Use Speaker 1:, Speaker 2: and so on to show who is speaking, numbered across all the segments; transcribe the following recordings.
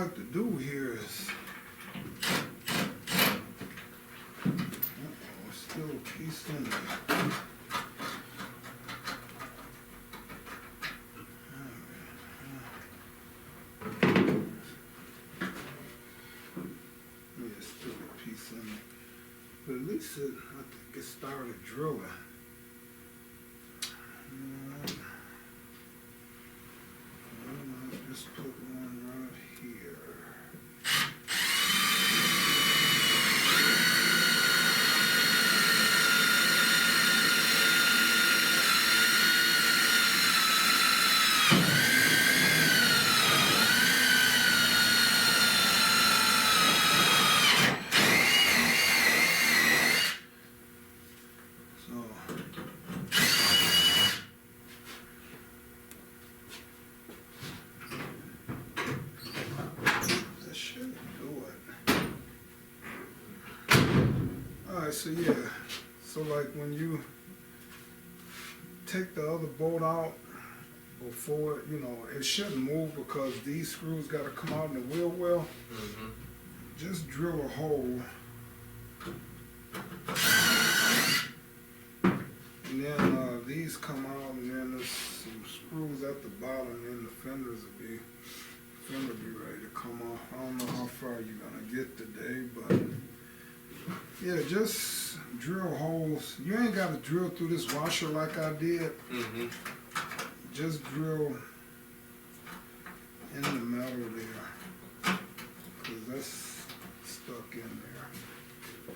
Speaker 1: like to do here is, still a piece in there. Yeah, still a piece in there. But at least I think it started drilling. Just put one right here. So yeah, so like when you take the other bolt out before, you know, it shouldn't move because these screws got to come out in the wheel well. Mm-hmm. Just drill a hole, and then these come out, and then there's some screws at the bottom, and the fender will be ready to come off. I don't know how far you're gonna get today, but yeah, just drill holes. You ain't got to drill through this washer like I did. Mm-hmm. Just drill in the metal there, because that's stuck in there.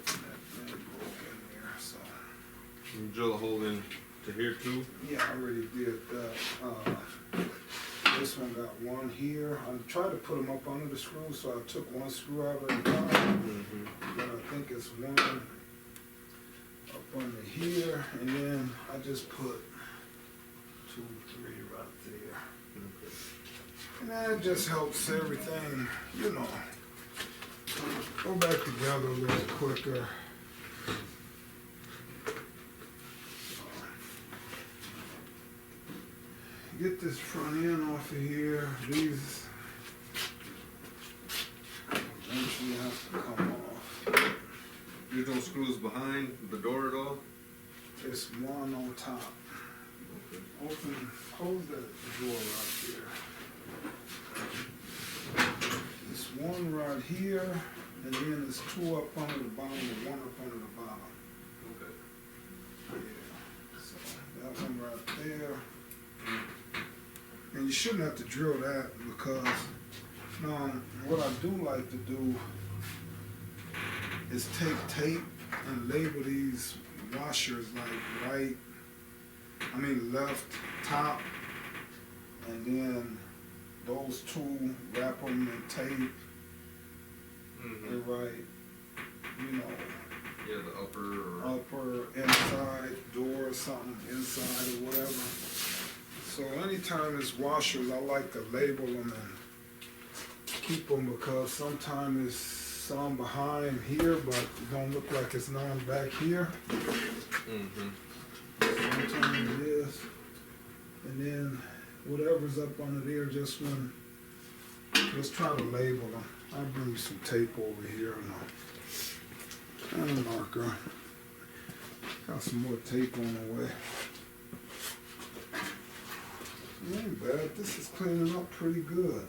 Speaker 1: That thing broke in there, so.
Speaker 2: You drill a hole in to here too?
Speaker 1: Yeah, I already did that. This one got one here. I tried to put them up under the screw, so I took one screw out of the top. Mm-hmm. Then I think it's one up under here, and then I just put 2, 3 right there. Okay. And that just helps everything, you know, go back together a little quicker. Get this front end off of here. These eventually have to come off.
Speaker 2: There's no screws behind the door at all?
Speaker 1: It's one on top. Okay. Open, close that door right there. There's one right here, and then there's 2 up under the bottom and 1 up under the bottom.
Speaker 2: Okay.
Speaker 1: Yeah, so that one right there. And you shouldn't have to drill that because what I do like to do is take tape and label these washers like left top, and then those 2 wrap them in tape. Mm-hmm. And write, you know.
Speaker 2: Yeah, the
Speaker 1: upper, inside, door, something inside or whatever. So anytime it's washers, I like to label them and keep them, because sometimes it's some behind here, but it don't look like it's none back here. Mm-hmm. Sometimes it is. And then whatever's up under there, just try to label them. I'll bring you some tape over here and a marker. Got some more tape on the way. It ain't bad. This is cleaning up pretty good.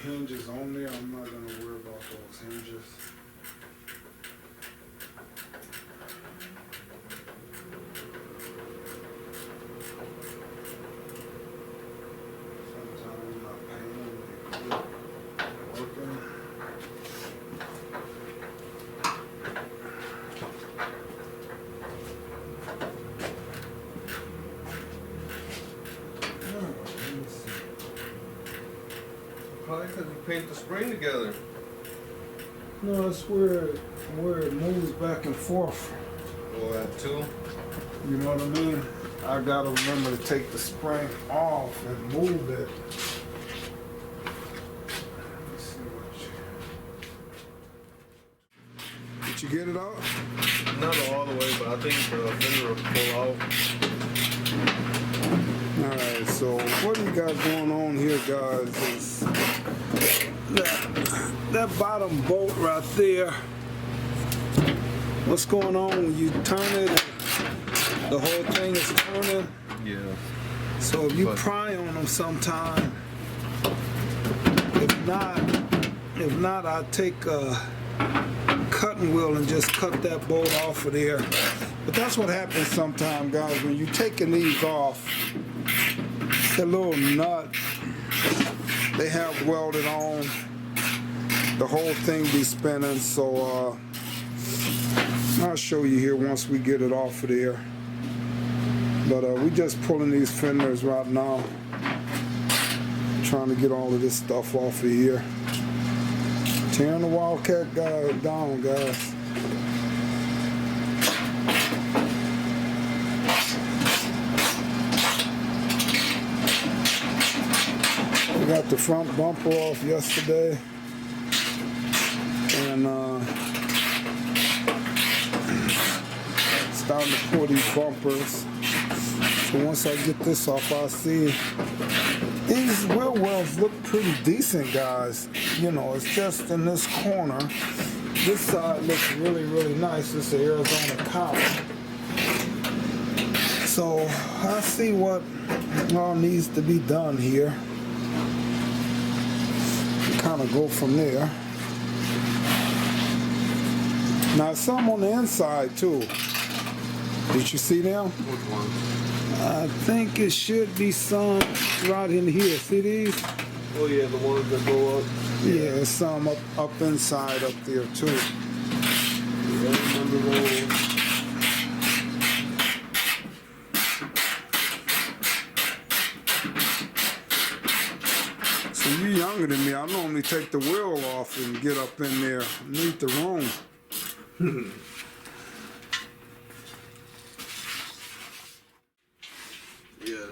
Speaker 1: hinges on there. I'm not gonna worry about those hinges. Sometimes my pain they quit working.
Speaker 2: Probably because we paint the spring together.
Speaker 1: No, it's where it moves back and forth.
Speaker 2: Oh, that too?
Speaker 1: You know what I mean? I gotta remember to take the spring off and move it. Let's see what you... Did you get it out?
Speaker 2: Not all the way, but I think the fender will pull out.
Speaker 1: Alright, so what we got going on here, guys, is that bottom bolt right there. What's going on when you turn it? The whole thing is turning.
Speaker 2: Yeah.
Speaker 1: So if you pry on them sometime, if not, I take a cutting wheel and just cut that bolt off of there. But that's what happens sometimes, guys, when you're taking these off. The little nut they have welded on, the whole thing be spinning. So I'll show you here once we get it off of there. But we just pulling these fenders right now, trying to get all of this stuff off of here. Tearing the Wildcat guy down, guys. We got the front bumper off yesterday, and starting to pour these bumpers. So once I get this off, I'll see. These wheel wells look pretty decent, guys. You know, it's just in this corner. This side looks really, really nice. This is the Arizona cow. So I see what all needs to be done here. Kind of go from there. Now some on the inside too. Did you see them?
Speaker 2: Which one?
Speaker 1: I think it should be some right in here. See these?
Speaker 2: Oh yeah, the ones that go up.
Speaker 1: Yeah, some up inside up there too.
Speaker 2: Yeah, I remember those.
Speaker 1: So you're younger than me. I normally take the wheel off and get up in there. Need the room.
Speaker 2: Yeah,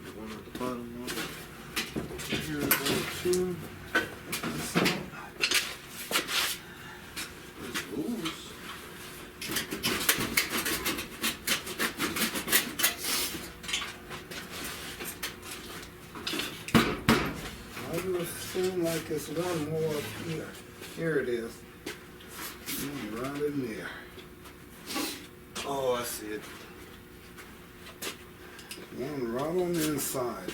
Speaker 2: the one at the bottom.
Speaker 1: Here's one, two.
Speaker 2: It's loose.
Speaker 1: I would assume like it's one more up here. Here it is. Right in there.
Speaker 2: Oh, I see it.
Speaker 1: One right on the inside.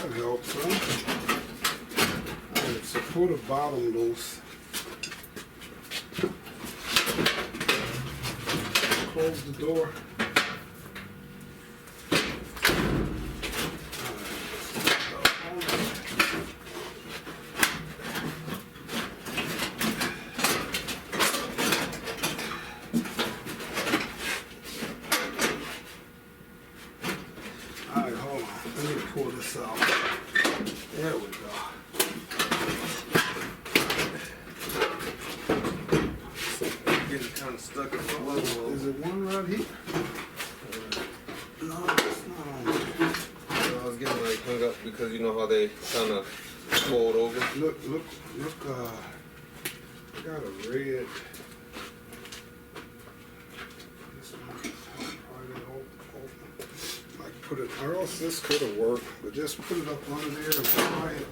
Speaker 1: That helps, huh? Alright, so pull the bottom loose. Close the door. Alright, hold on. Let me pull this out. There we go.
Speaker 2: Getting kind of stuck in the level.
Speaker 1: Is it one right here? No, it's not on there.
Speaker 2: I was getting like hung up because you know how they kind of fold over.
Speaker 1: Look, I got a red. put it, or else this could have worked, but just put it up under there and try it.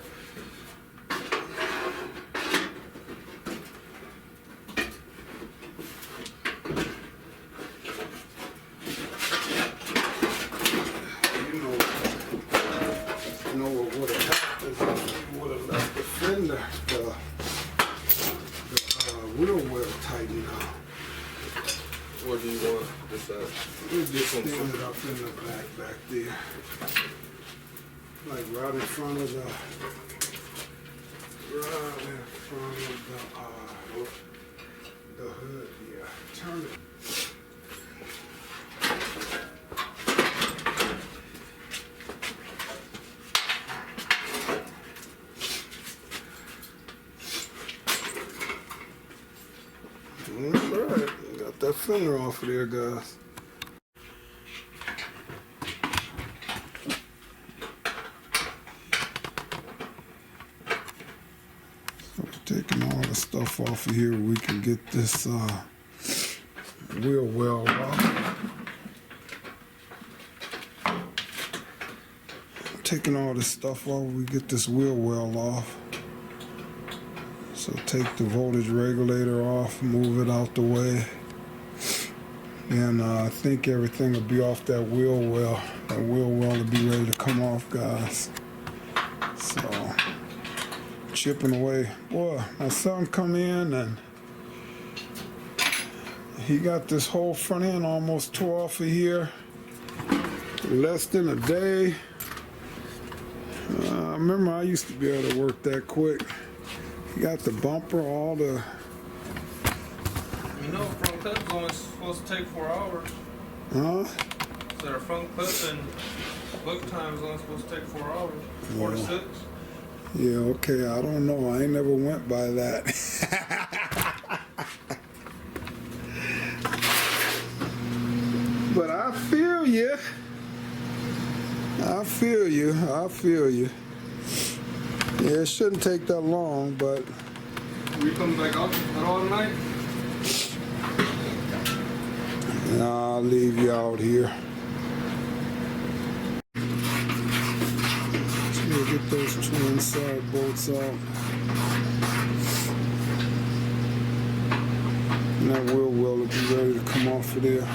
Speaker 1: You know what would have happened is if you would have left the fender, the wheel well tightened up.
Speaker 2: Where do you want this at?
Speaker 1: We just stand it up in the back there. Like right in front of the hood here. Turn it. Alright, got that fender off of there, guys. So taking all the stuff off of here, we can get this wheel well off. Taking all this stuff off, we get this wheel well off. So take the voltage regulator off, move it out the way, and I think everything will be off that wheel well. That wheel well will be ready to come off, guys. So chipping away. Boy, my son come in and he got this whole front end almost tore off of here. Less than a day. I remember I used to be able to work that quick. You got the bumper, all the...
Speaker 2: You know, front clip's only supposed to take 4 hours.
Speaker 1: Huh?
Speaker 2: So our front clip and look time is only supposed to take 4 hours. 4 to 6.
Speaker 1: Yeah, okay, I don't know. I ain't never went by that. But I feel you. I feel you. I feel you. Yeah, it shouldn't take that long, but...
Speaker 2: We come back out at all tonight?
Speaker 1: Nah, I'll leave you out here. So we'll get those two inside bolts out. And that wheel well will be ready to come off of there.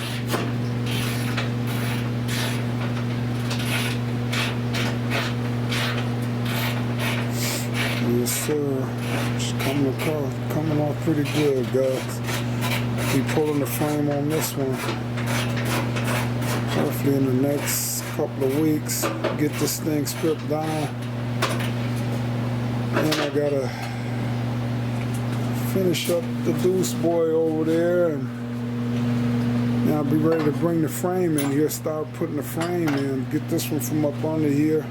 Speaker 1: Yes, sir. It's coming off pretty good, guys. Be pulling the frame on this one. Hopefully in the next couple of weeks, get this thing stripped down. And I gotta finish up the Deuce Boy over there, and now I'll be ready to bring the frame in here, start putting the frame in, get this one from up under here.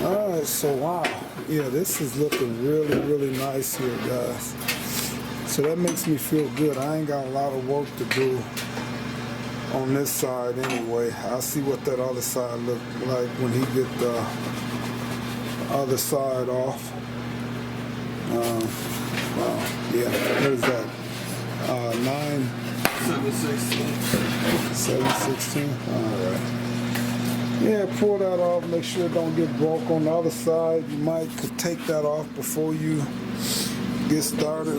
Speaker 1: Alright, so wow, yeah, this is looking really, really nice here, guys. So that makes me feel good. I ain't got a lot of work to do on this side anyway. I'll see what that other side look like when he get the other side off. Wow, yeah, what is that? 7/16. Alright. Yeah, pull that off, make sure it don't get broke on the other side. You could take that off before you get started.